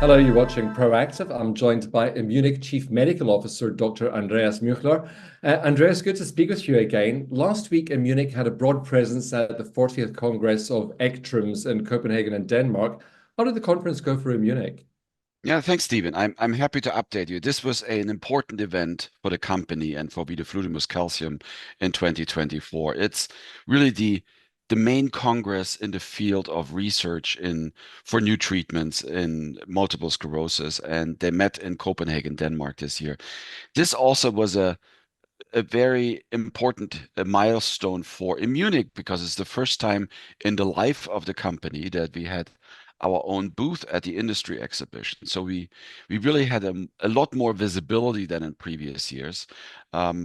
Hello, you're watching Proactive. I'm joined by Immunic Chief Medical Officer, Dr. Andreas Müchler. Andreas, good to speak with you again. Last week, Immunic had a broad presence at the 40th Congress of ECTRIMS in Copenhagen and Denmark. How did the conference go for Immunic? Yeah, thanks, Stephen. I'm happy to update you. This was an important event for the company and for vidofludimus calcium in 2024. It's really the main congress in the field of research in for new treatments in multiple sclerosis, and they met in Copenhagen, Denmark this year. This also was a very important milestone for Immunic because it's the first time in the life of the company that we had our own booth at the industry exhibition. So we really had a lot more visibility than in previous years.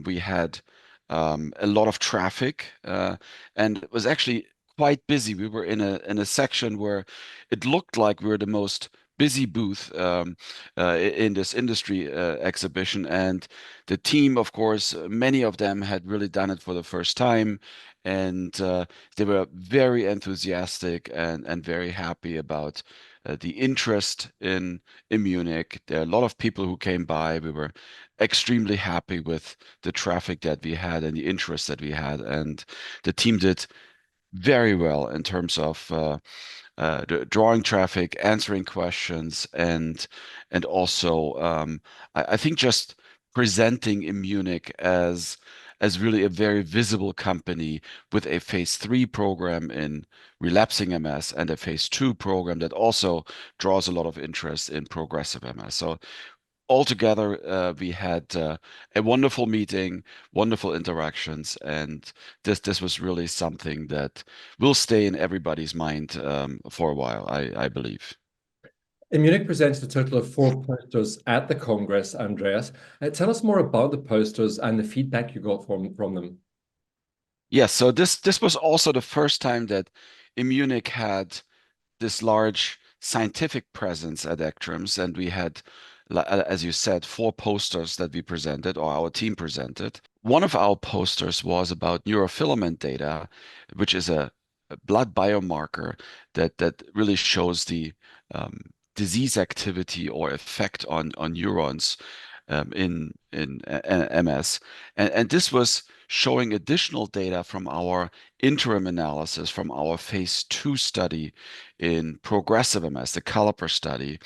We had a lot of traffic, and it was actually quite busy. We were in a section where it looked like we were the most busy booth in this industry exhibition. And the team, of course, many of them had really done it for the first time, and they were very enthusiastic and very happy about the interest in Munich. There are a lot of people who came by. We were extremely happy with the traffic that we had and the interest that we had, and the team did very well in terms of drawing traffic, answering questions, and also I think just presenting Immunic as really a very visible company with a phase 3 program in relapsing MS and a phase 2 program that also draws a lot of interest in progressive MS. So altogether, we had a wonderful meeting, wonderful interactions, and this was really something that will stay in everybody's mind for a while, I believe. Immunic presented a total of 4 posters at the Congress, Andreas. Tell us more about the posters and the feedback you got from them. Yes, so this was also the first time that Immunic had this large scientific presence at ECTRIMS, and we had, as you said, 4 posters that we presented, or our team presented. One of our posters was about neurofilament data, which is a blood biomarker that really shows the um, disease activity or effect on neurons in MS. And this was showing additional data from our interim analysis from our phase 2 study in progressive MS, the CALIPER study.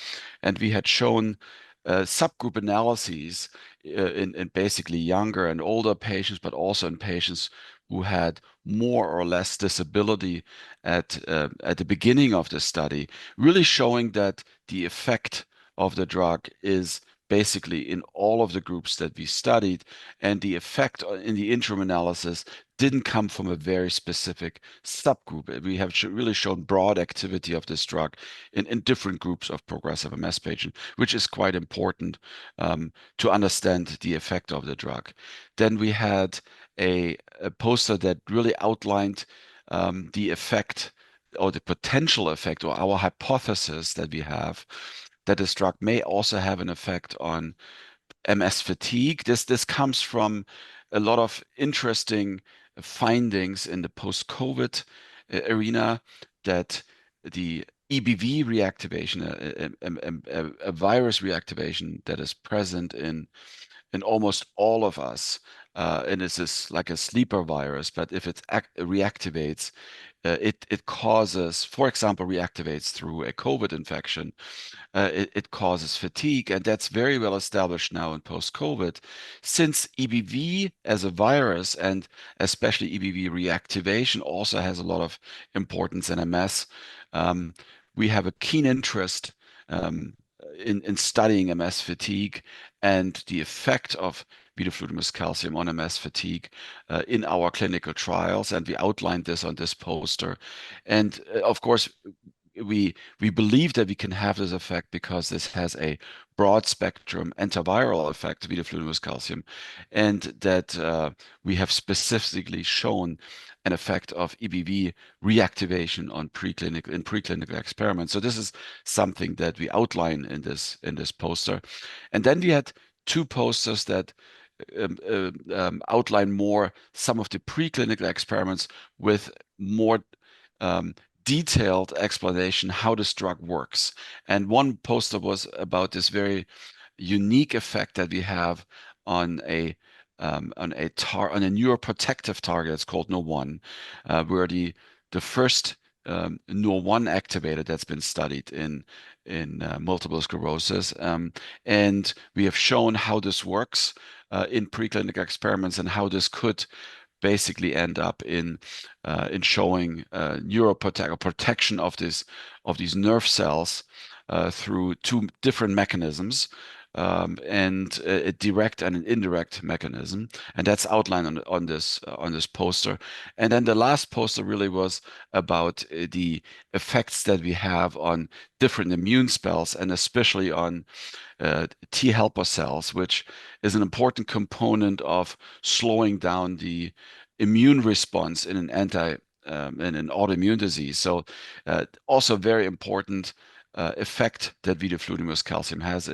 And we had shown subgroup analyses in basically younger and older patients, but also in patients who had more or less disability at the beginning of the study, really showing that the effect of the drug is basically in all of the groups that we studied, and the effect in the interim analysis didn't come from a very specific subgroup. We have really shown broad activity of this drug in different groups of progressive MS patients, which is quite important to understand the effect of the drug. Then we had a poster that really outlined the effect or the potential effect or our hypothesis that we have that this drug may also have an effect on MS fatigue. This comes from a lot of interesting findings in the post-COVID arena that the EBV reactivation, a virus reactivation that is present in almost all of us, and it's this like a sleeper virus, but if it reactivates, it causes, for example, reactivates through a COVID infection. It causes fatigue, and that's very well established now in post-COVID. Since EBV as a virus and especially EBV reactivation also has a lot of importance in MS, um, we have a keen interest um, in studying MS fatigue and the effect of vidofludimus calcium on MS fatigue in our clinical trials, and we outlined this on this poster. And of course, we believe that we can have this effect because this has a broad spectrum antiviral effect, vidofludimus calcium, and that we have specifically shown an effect of EBV reactivation on preclinical experiments. So this is something that we outline in this poster. And then we had 2 posters that outline more some of the preclinical experiments with more detailed explanation how this drug works. And one poster was about this very unique effect that we have on a neuroprotective target. It's called Nurr1, where the first Nurr1 activator that's been studied in multiple sclerosis, and we have shown how this works in preclinical experiments and how this could basically end up in showing protection of these nerve cells through two different mechanisms, and a direct and an indirect mechanism, and that's outlined on this poster. And then the last poster really was about the effects that we have on different immune cells, and especially on T helper cells, which is an important component of slowing down the immune response in in an autoimmune disease. So also very important effect that vidofludimus calcium has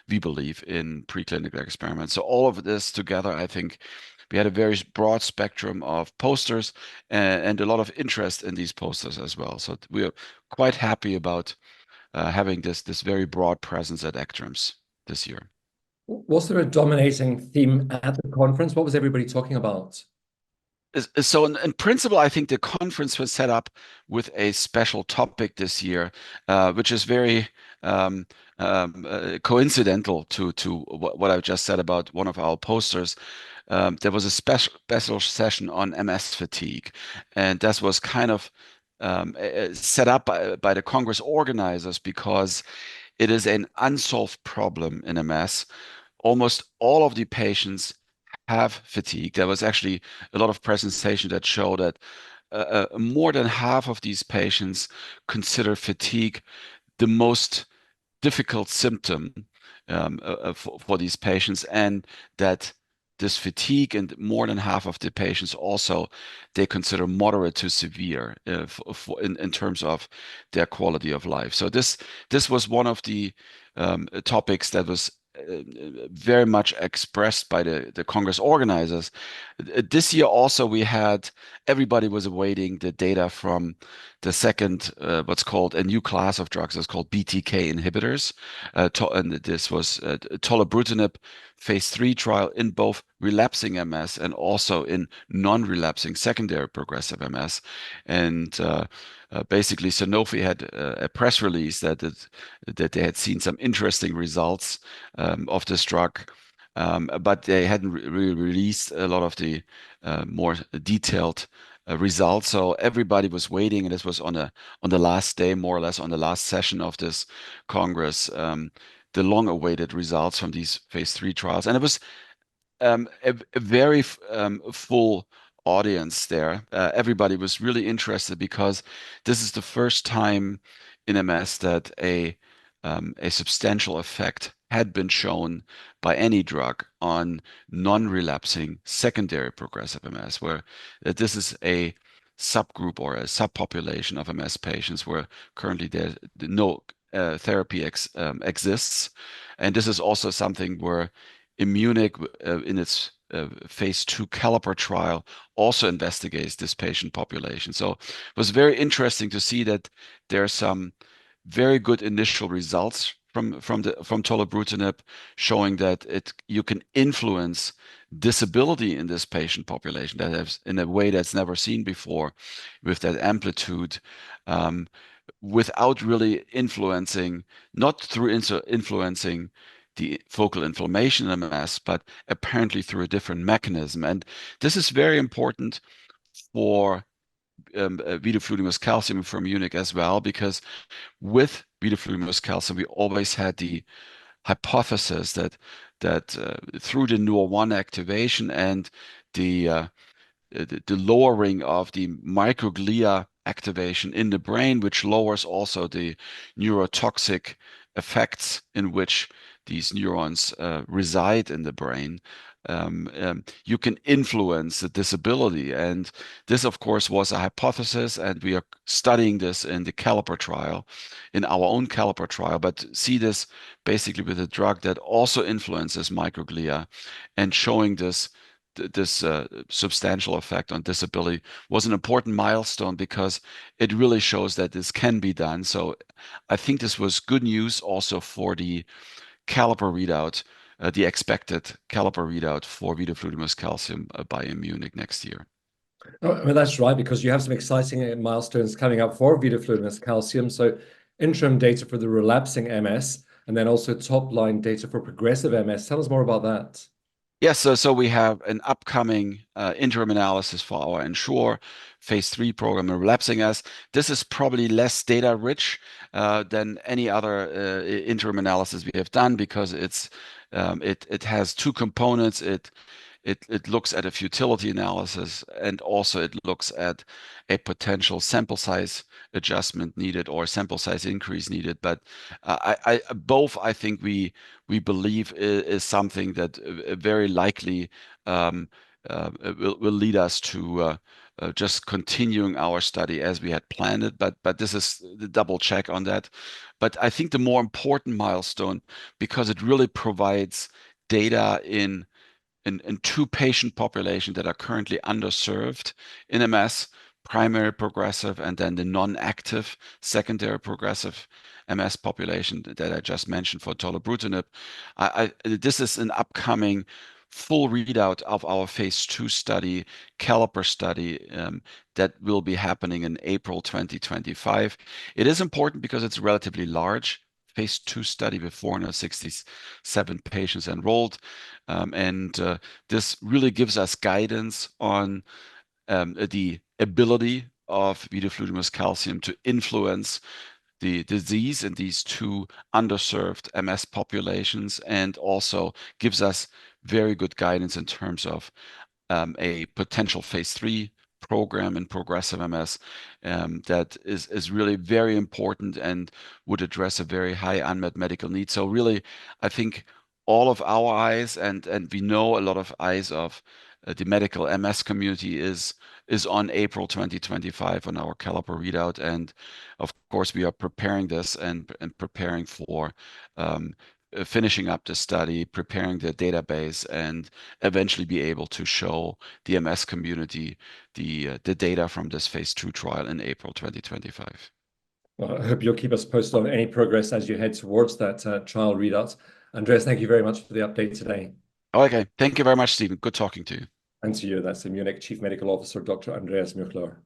we believe, in preclinical experiments. So all of this together, I think we had a very broad spectrum of posters and a lot of interest in these posters as well. So we are quite happy about having this very broad presence at ECTRIMS this year. Was there a dominating theme at the conference? What was everybody talking about? So in principle, I think the conference was set up with a special topic this year, which is very coincidental to what I've just said about one of our posters. There was a special session on MS fatigue, and that was kind of set up by the Congress organizers because it is an unsolved problem in MS. Almost all of the patients have fatigue. There was actually a lot of presentation that showed that more than half of these patients consider fatigue the most difficult symptom for these patients, and that this fatigue, and more than half of the patients also, they consider moderate to severe in terms of their quality of life. So this was one of the topics that was very much expressed by the Congress organizers. This year also everybody was awaiting the data from the second, what's called a new class of drugs. It's called BTK inhibitors. And this was tolebrutinib phase 3 trial in both relapsing MS and also in non-relapsing secondary progressive MS. And basically, Sanofi had a press release that they had seen some interesting results of this drug, but they hadn't really released a lot of the more detailed results. So everybody was waiting, and this was on the last day, more or less, on the last session of this Congress, the long-awaited results from these phase 3 trials. And it was a very full audience there. Everybody was really interested because this is the first time in MS that a substantial effect had been shown by any drug on non-relapsing secondary progressive MS, where this is a subgroup or a subpopulation of MS patients where currently no therapy exists. And this is also something where Immunic, in its phase 2 CALLIPER trial, also investigates this patient population. So it was very interesting to see that there are some very good initial results from tolebrutinib, showing that you can influence disability in this patient population that has, in a way that's never seen before, with that amplitude, without really influencing, not through influencing the focal inflammation in MS, but apparently through a different mechanism. And this is very important for vidofludimus calcium from Immunic as well, because with vidofludimus calcium, we always had the hypothesis that through the Nurr1 activation and the lowering of the microglia activation in the brain, which lowers also the neurotoxic effects in which these neurons reside in the brain, you can influence the disability. And this, of course, was a hypothesis, and we are studying this in the CALLIPER trial, in our own CALLIPER trial, but see this basically with a drug that also influences microglia, and showing this this substantial effect on disability was an important milestone because it really shows that this can be done. So I think this was good news also for the caliper readout, the expected caliper readout for vidofludimus calcium by Munich next year. Oh, I mean, that's right, because you have some exciting milestones coming up for vidofludimus calcium. So interim data for the relapsing MS, and then also top-line data for progressive MS. Tell us more about that. Yes, so we have an upcoming interim analysis for our ENSURE phase 3 program in relapsing MS. This is probably less data rich than any other interim analysis we have done because it has two components. It looks at a futility analysis, and also it looks at a potential sample size adjustment needed or sample size increase needed. But both I think we believe is something that very likely will lead us to just continuing our study as we had planned it. But this is the double check on that. But I think the more important milestone, because it really provides data in two patient populations that are currently underserved in MS, primary progressive, and then the non-active secondary progressive MS population that I just mentioned for tolobrutinib. This is an upcoming full readout of our phase 2 study, caliper study, that will be happening in April 2025. It is important because it's relatively large phase 2 study with 467 patients enrolled. This really gives us guidance on the ability of vidofludimus calcium to influence the disease in these two underserved MS populations, and also gives us very good guidance in terms of a potential phase 3 program in progressive MS that is really very important and would address a very high unmet medical need. So really, I think all of our eyes, and we know a lot of eyes of the medical MS community is on April 2025 on our caliper readout. And of course, we are preparing this and preparing for finishing up the study, preparing the database, and eventually be able to show the MS community the data from this phase 2 trial in April 2025. Well, I hope you'll keep us posted on any progress as you head towards that trial readout. Andreas, thank you very much for the update today. Okay, thank you very much, Stephen. Good talking to you. And to you, that's the Munich Chief Medical Officer, Dr. Andreas Müchler.